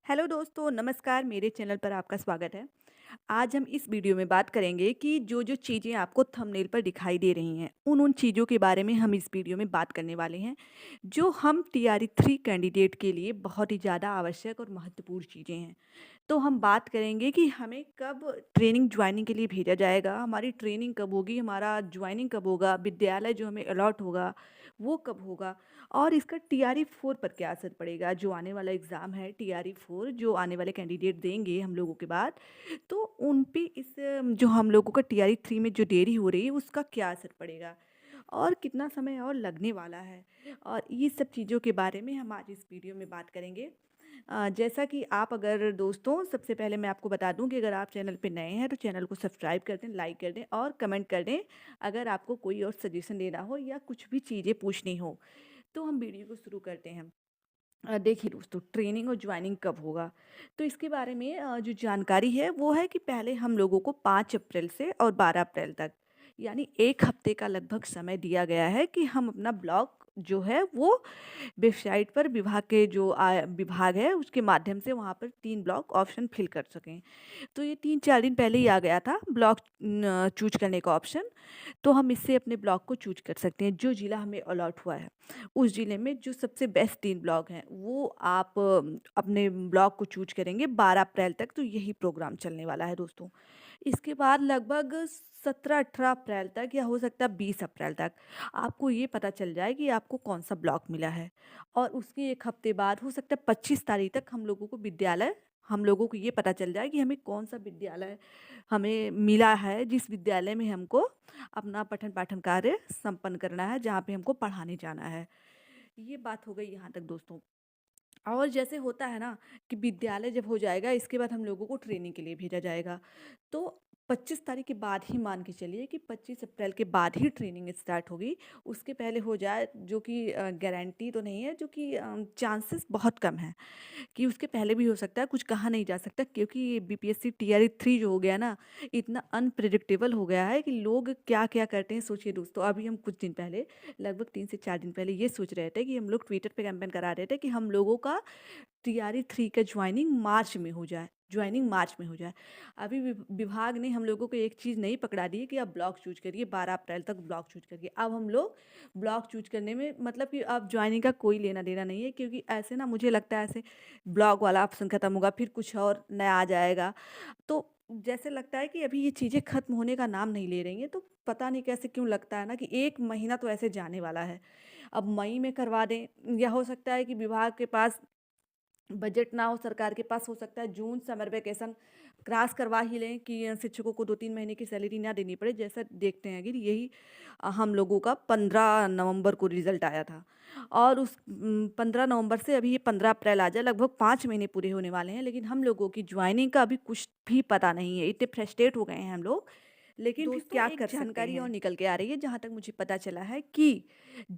Hello दोस्तों, नमस्कार। मेरे चैनल पर आपका स्वागत है। आज हम इस वीडियो में बात करेंगे कि जो-जो चीज़ें आपको थंबनेल पर दिखाई दे रही हैं, उन-उन चीज़ों के बारे में हम इस वीडियो में बात करने वाले हैं, जो हम टीआरई 3 कैंडिडेट के लिए बहुत ही ज़्यादा आवश्यक और महत्वपूर्ण चीज़ें हैं। तो हम बात करेंगे कि हमें कब ट्रेनिंग जॉइनिंग के लिए भेजा जाएगा, हमारी ट्रेनिंग कब होगी, हमारा जॉइनिंग कब होगा, विद्यालय जो हमें अलॉट होगा, वो कब होगा और इसका टीआरई 4 पर क्या असर पड़ेगा। जो आने वाला एग्ज़ाम है टीआरई 4 जो आने वाले कैंडिडेट देंगे हम लोगों के बाद, तो उन पे जो हम लोगों का टीआरई 3 में जो देरी हो रही है उसका क्या असर पड़ेगा और कितना समय और लगने वाला है। और ये सब चीज़ों के बारे में हम आज इस वीडियो में बात करेंगे। जैसा कि आप अगर दोस्तों सबसे पहले मैं आपको बता दूं कि अगर आप चैनल पे नए हैं तो चैनल को सब्सक्राइब कर दें, लाइक कर दें और कमेंट कर दें अगर आपको कोई और सजेशन देना हो या कुछ भी चीज़ें पूछनी हो। तो हम वीडियो को शुरू करते हैं। देखिए दोस्तों, ट्रेनिंग और ज्वाइनिंग कब होगा? तो इसके बारे में जो जानकारी है वो है कि पहले हम लोगों को 5 अप्रैल से और 12 अप्रैल तक यानी 1 हफ्ते का लगभग समय दिया गया है कि हम अपना ब्लॉग जो है वो वेबसाइट पर विभाग के जो विभाग है उसके माध्यम से वहाँ पर 3 ब्लॉक ऑप्शन फिल कर सकें। तो ये 3-4 दिन पहले ही आ गया था ब्लॉक चूज़ करने का ऑप्शन। तो हम इससे अपने ब्लॉक को चूज़ कर सकते हैं, जो ज़िला हमें अलॉट हुआ है। उस ज़िले में जो सबसे बेस्ट 3 ब्लॉक हैं, वो आप अपने ब्लॉक को चूज़ करेंगे 12 अप्रैल तक, तो यही प्रोग्राम चलने वाला है दोस्तों। इसके बाद लगभग 17-18 अप्रैल तक या हो सकता है 20 अप्रैल तक आपको ये पता चल जाए कि आपको कौन-सा ब्लॉक मिला है। और उसके 1 हफ्ते बाद हो सकता है 25 तारीख तक हम लोगों को ये पता चल जाए कि हमें कौन-सा विद्यालय हमें मिला है, जिस विद्यालय में हमको अपना पठन-पाठन कार्य संपन्न करना है, जहाँ पे हमको पढ़ाने जाना है। ये बात हो गई यहाँ तक दोस्तों। और जैसे होता है ना कि विद्यालय जब हो जाएगा इसके बाद हम लोगों को ट्रेनिंग के लिए भेजा जाएगा। तो 25 तारीख के बाद ही मान के चलिए कि 25 अप्रैल के बाद ही ट्रेनिंग स्टार्ट होगी। उसके पहले हो जाए जो कि गारंटी तो नहीं है, जो कि चांसेस बहुत कम हैं। कि उसके पहले भी हो सकता है, कुछ कहा नहीं जा सकता क्योंकि ये बीपीएससी टीआरई 3 जो हो गया ना, इतना अनप्रेडिक्टेबल हो गया है कि लोग क्या-क्या करते हैं। सोचिए दोस्तों, अभी हम कुछ दिन पहले लगभग 3 से 4 दिन पहले ये सोच रहे थे कि हम लोग ट्विटर पे कैंपेन करा रहे थे कि हम लोगों का टीआरई 3 का ज्वाइनिंग मार्च में हो जाए। अभी विभाग ने हम लोगों को एक चीज़ नहीं पकड़ा दी है कि आप ब्लॉक चूज़ करिए, 12 अप्रैल तक ब्लॉक चूज़ करिए। अब हम लोग ब्लॉक चूज़ करने में मतलब कि अब ज्वाइनिंग का कोई लेना-देना नहीं है, क्योंकि ऐसे ना मुझे लगता है ऐसे ब्लॉक वाला ऑप्शन खत्म होगा, फिर कुछ और नया आ जाएगा। तो जैसे लगता है कि अभी ये चीज़ें खत्म होने का नाम नहीं ले रही हैं, तो पता नहीं कैसे क्यों लगता है ना कि 1 महीना तो ऐसे जाने वाला है। अब मई में करवा दें या हो सकता है कि विभाग के पास बजट ना हो, सरकार के पास हो सकता है जून समर वैकेशन क्रॉस करवा ही लें कि शिक्षकों को 2-3 महीने की सैलरी ना देनी पड़े। जैसा देखते हैं कि यही हम लोगों का 15 नवंबर को रिज़ल्ट आया था और 15 नवंबर से अभी ये 15 अप्रैल आ जाए, लगभग 5 महीने पूरे होने वाले हैं, लेकिन हम लोगों की जॉइनिंग का अभी कुछ भी पता नहीं है। इतने फ्रस्ट्रेट हो गए हैं हम लोग, लेकिन फिर दोस्तों क्या एक कर सकते जानकारी और हैं। निकल के आ रही है जहाँ तक मुझे पता चला है कि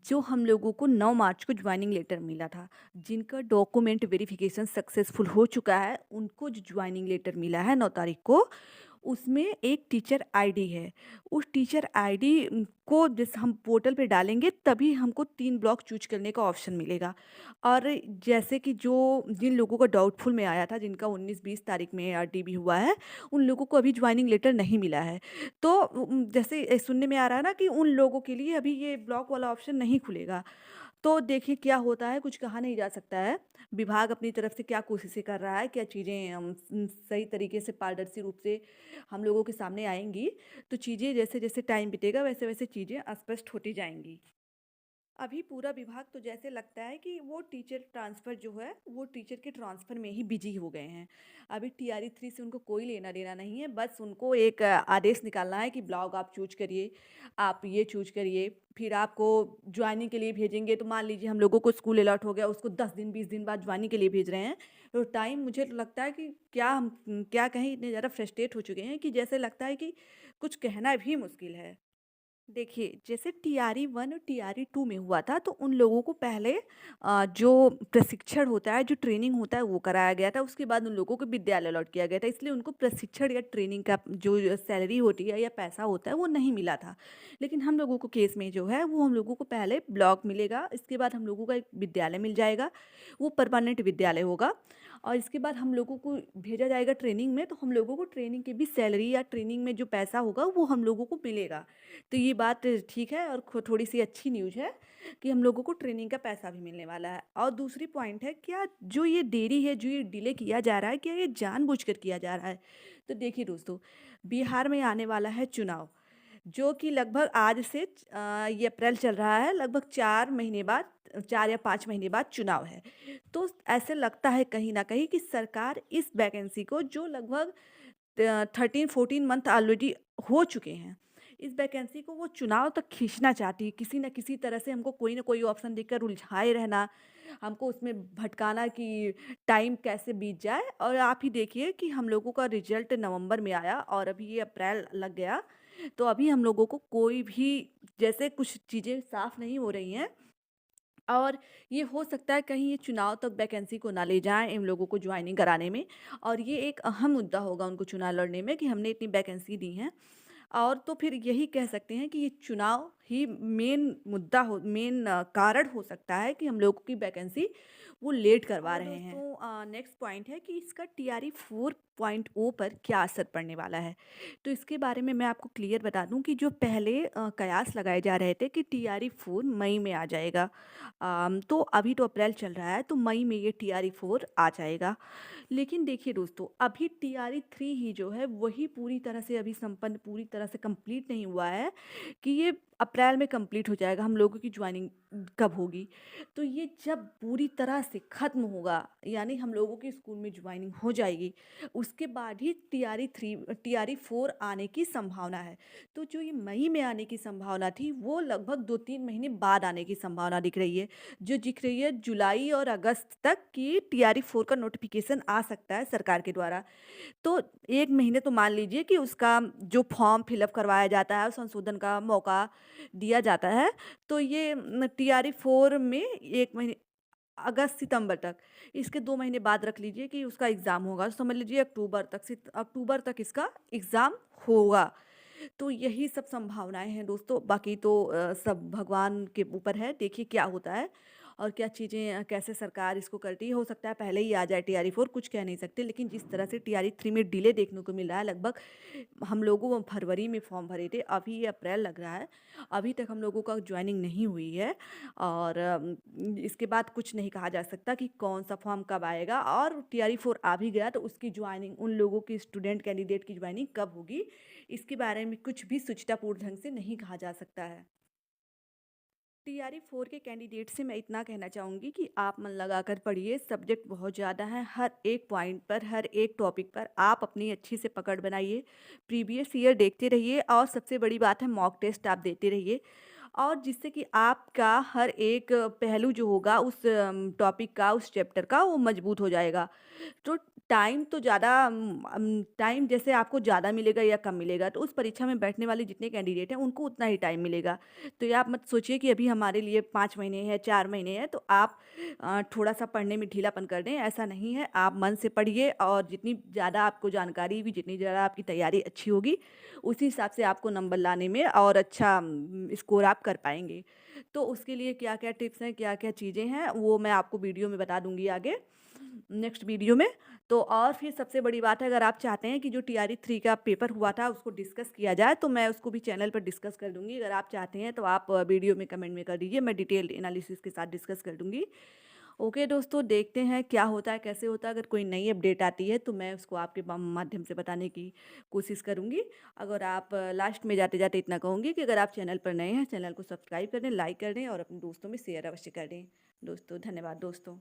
जो हम लोगों को 9 मार्च को ज्वाइनिंग लेटर मिला था, जिनका डॉक्यूमेंट वेरिफिकेशन सक्सेसफुल हो चुका है, उनको जो ज्वाइनिंग लेटर मिला है 9 तारीख को, उसमें एक टीचर आईडी है। उस टीचर आईडी को जैसे हम पोर्टल पे डालेंगे तभी हमको 3 ब्लॉक चूज़ करने का ऑप्शन मिलेगा। और जैसे कि जो जिन लोगों का डाउटफुल में आया था, जिनका 19-20 तारीख में आरटीबी हुआ है, उन लोगों को अभी ज्वाइनिंग लेटर नहीं मिला है। तो जैसे सुनने में आ रहा है ना कि उन लोगों के लिए अभी ये ब्लॉक वाला ऑप्शन नहीं खुलेगा। तो देखिए क्या होता है, कुछ कहा नहीं जा सकता है। विभाग अपनी तरफ से क्या कोशिशें कर रहा है, क्या चीज़ें सही तरीके से पारदर्शी रूप से हम लोगों के सामने आएँगी, तो चीज़ें जैसे-जैसे टाइम बीतेगा वैसे-वैसे चीज़ें स्पष्ट होती जाएँगी। अभी पूरा विभाग तो जैसे लगता है कि वो टीचर ट्रांसफ़र जो है, वो टीचर के ट्रांसफ़र में ही बिज़ी हो गए हैं। अभी टीआरई 3 से उनको कोई लेना-देना नहीं है, बस उनको एक आदेश निकालना है कि ब्लॉक आप चूज़ करिए, आप ये चूज़ करिए, फिर आपको जॉइनिंग के लिए भेजेंगे। तो मान लीजिए हम लोगों को स्कूल अलॉट हो गया, उसको 10 दिन, 20 दिन बाद जॉइनिंग के लिए भेज रहे हैं। तो टाइम मुझे तो लगता है कि क्या कहें, इतने ज़्यादा फ्रस्ट्रेट हो चुके हैं कि जैसे लगता है कि कुछ कहना भी मुश्किल है। देखिए, जैसे टीआरई 1 और टीआरई 2 में हुआ था, तो उन लोगों को पहले जो प्रशिक्षण होता है, जो ट्रेनिंग होता है, वो कराया गया था। उसके बाद उन लोगों को विद्यालय अलॉट किया गया था। इसलिए उनको प्रशिक्षण या ट्रेनिंग का जो सैलरी होती है या पैसा होता है, वो नहीं मिला था। लेकिन हम लोगों को केस में जो है, वो हम लोगों को पहले ब्लॉक मिलेगा, इसके बाद हम लोगों का एक विद्यालय मिल जाएगा, वो परमानेंट विद्यालय होगा। और इसके बाद हम लोगों को भेजा जाएगा ट्रेनिंग में, तो हम लोगों को ट्रेनिंग की भी सैलरी या ट्रेनिंग में जो पैसा होगा वो हम लोगों को मिलेगा। तो ये बात ठीक है और थोड़ी-सी अच्छी न्यूज़ है कि हम लोगों को ट्रेनिंग का पैसा भी मिलने वाला है। और दूसरी पॉइंट है, क्या जो ये देरी है, जो ये डिले किया जा रहा है, क्या ये जानबूझकर किया जा रहा है? तो देखिए दोस्तों, बिहार में आने वाला है चुनाव, जो कि लगभग आज से ये अप्रैल चल रहा है, लगभग 4 महीने बाद, 4 या 5 महीने बाद चुनाव है। तो ऐसे लगता है कहीं न कहीं कि सरकार इस वैकेंसी को, जो लगभग 13-14 मंथ ऑलरेडी हो चुके हैं, इस वैकेंसी को वो चुनाव तक खींचना चाहती है। किसी न किसी तरह से हमको कोई न कोई ऑप्शन देकर उलझाए रहना, हमको उसमें भटकाना कि टाइम कैसे बीत जाए। और आप ही देखिए कि हम लोगों का रिज़ल्ट नवंबर में आया और अभी ये अप्रैल लग गया। तो अभी हम लोगों को कोई भी, जैसे कुछ चीज़ें साफ़ नहीं हो रही हैं, और ये हो सकता है कहीं ये चुनाव तक वैकेंसी को ना ले जाएँ इन लोगों को जॉइनिंग कराने में। और ये एक अहम मुद्दा होगा उनको चुनाव लड़ने में कि हमने इतनी वैकेंसी दी हैं। और तो फिर यही कह सकते हैं कि ये चुनाव ही मेन मुद्दा हो, मेन कारण हो सकता है कि हम लोगों की वैकेंसी वो लेट करवा और रहे हैं। दोस्तों नेक्स्ट पॉइंट है कि इसका टीआरई 4.0 पर क्या असर पड़ने वाला है। तो इसके बारे में मैं आपको क्लियर बता दूं कि जो पहले कयास लगाए जा रहे थे कि टीआरई 4 मई में आ जाएगा, तो अभी तो अप्रैल चल रहा है, तो मई में ये टीआरई 4 आ जाएगा। लेकिन देखिए दोस्तों, अभी टीआरई 3 ही जो है वही पूरी तरह से अभी संपन्न, पूरी तरह से कंप्लीट नहीं हुआ है कि ये अप्रैल में कंप्लीट हो जाएगा। हम लोगों की ज्वाइनिंग कब होगी? तो ये जब पूरी तरह से ख़त्म होगा, यानी हम लोगों की स्कूल में ज्वाइनिंग हो जाएगी, उसके बाद ही टीआरई 4 आने की संभावना है। तो जो ये मई में आने की संभावना थी, वो लगभग 2-3 महीने बाद आने की संभावना दिख रही है। जो दिख रही है जुलाई और अगस्त तक कि टीआरई 4 का नोटिफ़िकेशन आ सकता है सरकार के द्वारा। तो 1 महीने तो मान लीजिए कि उसका जो फॉर्म फिलअप करवाया जाता है, संशोधन का मौका दिया जाता है। तो ये टीआरई 4 में 1 महीने, अगस्त-सितंबर तक, इसके 2 महीने बाद रख लीजिए कि उसका एग्ज़ाम होगा। समझ लीजिए अक्टूबर तक इसका एग्ज़ाम होगा। तो यही सब संभावनाएँ हैं दोस्तों, बाकी तो सब भगवान के ऊपर है, देखिए क्या होता है और क्या चीज़ें, कैसे सरकार इसको करती है। हो सकता है पहले ही आ जाए टीआरई 4, कुछ कह नहीं सकते, लेकिन जिस तरह से टीआरई 3 में डिले देखने को मिल रहा है, लगभग हम लोगों को फरवरी में फॉर्म भरे थे, अभी ये अप्रैल लग रहा है, अभी तक हम लोगों का जॉइनिंग नहीं हुई है। और इसके बाद कुछ नहीं कहा जा सकता कि कौन-सा फॉर्म कब आएगा, और टीआरई 4 आ भी गया तो उसकी जॉइनिंग, उन लोगों की, स्टूडेंट कैंडिडेट की जॉइनिंग कब होगी, इसके बारे में कुछ भी सुचितापूर्ण ढंग से नहीं कहा जा सकता है। टीआरई 4 के कैंडिडेट से मैं इतना कहना चाहूँगी कि आप मन लगाकर पढ़िए, सब्जेक्ट बहुत ज़्यादा हैं, हर एक पॉइंट पर, हर एक टॉपिक पर आप अपनी अच्छी से पकड़ बनाइए, प्रीवियस ईयर देखते रहिए, और सबसे बड़ी बात है मॉक टेस्ट आप देते रहिए, और जिससे कि आपका हर एक पहलू जो होगा उस टॉपिक का, उस चैप्टर का, वो मजबूत हो जाएगा। तो टाइम तो ज़्यादा, टाइम जैसे आपको ज़्यादा मिलेगा या कम मिलेगा, तो उस परीक्षा में बैठने वाले जितने कैंडिडेट हैं उनको उतना ही टाइम मिलेगा। तो ये आप मत सोचिए कि अभी हमारे लिए 5 महीने हैं, 4 महीने हैं, तो आप थोड़ा-सा पढ़ने में ढीलापन कर दें, ऐसा नहीं है। आप मन से पढ़िए, और जितनी ज़्यादा आपको जानकारी होगी, जितनी ज़्यादा आपकी तैयारी अच्छी होगी, उसी हिसाब से आपको नंबर लाने में और अच्छा स्कोर आप कर पाएँगे। तो उसके लिए क्या-क्या टिप्स हैं, क्या-क्या चीज़ें हैं, वो मैं आपको वीडियो में बता दूँगी आगे, नेक्स्ट वीडियो में। तो और फिर सबसे बड़ी बात है, अगर आप चाहते हैं कि जो टीआरई 3 का पेपर हुआ था उसको डिस्कस किया जाए, तो मैं उसको भी चैनल पर डिस्कस कर दूँगी। अगर आप चाहते हैं तो आप वीडियो में कमेंट में कर दीजिए, मैं डिटेल एनालिसिस के साथ डिस्कस कर दूँगी। ओके दोस्तों, देखते हैं क्या होता है, कैसे होता है। अगर कोई नई अपडेट आती है तो मैं उसको आपके माध्यम से बताने की कोशिश करूँगी। अगर आप लास्ट में जाते-जाते इतना कहूँगी कि अगर आप चैनल पर नए हैं, चैनल को सब्सक्राइब कर दें, लाइक कर दें और अपने दोस्तों में शेयर अवश्य कर दें। दोस्तों धन्यवाद दोस्तों।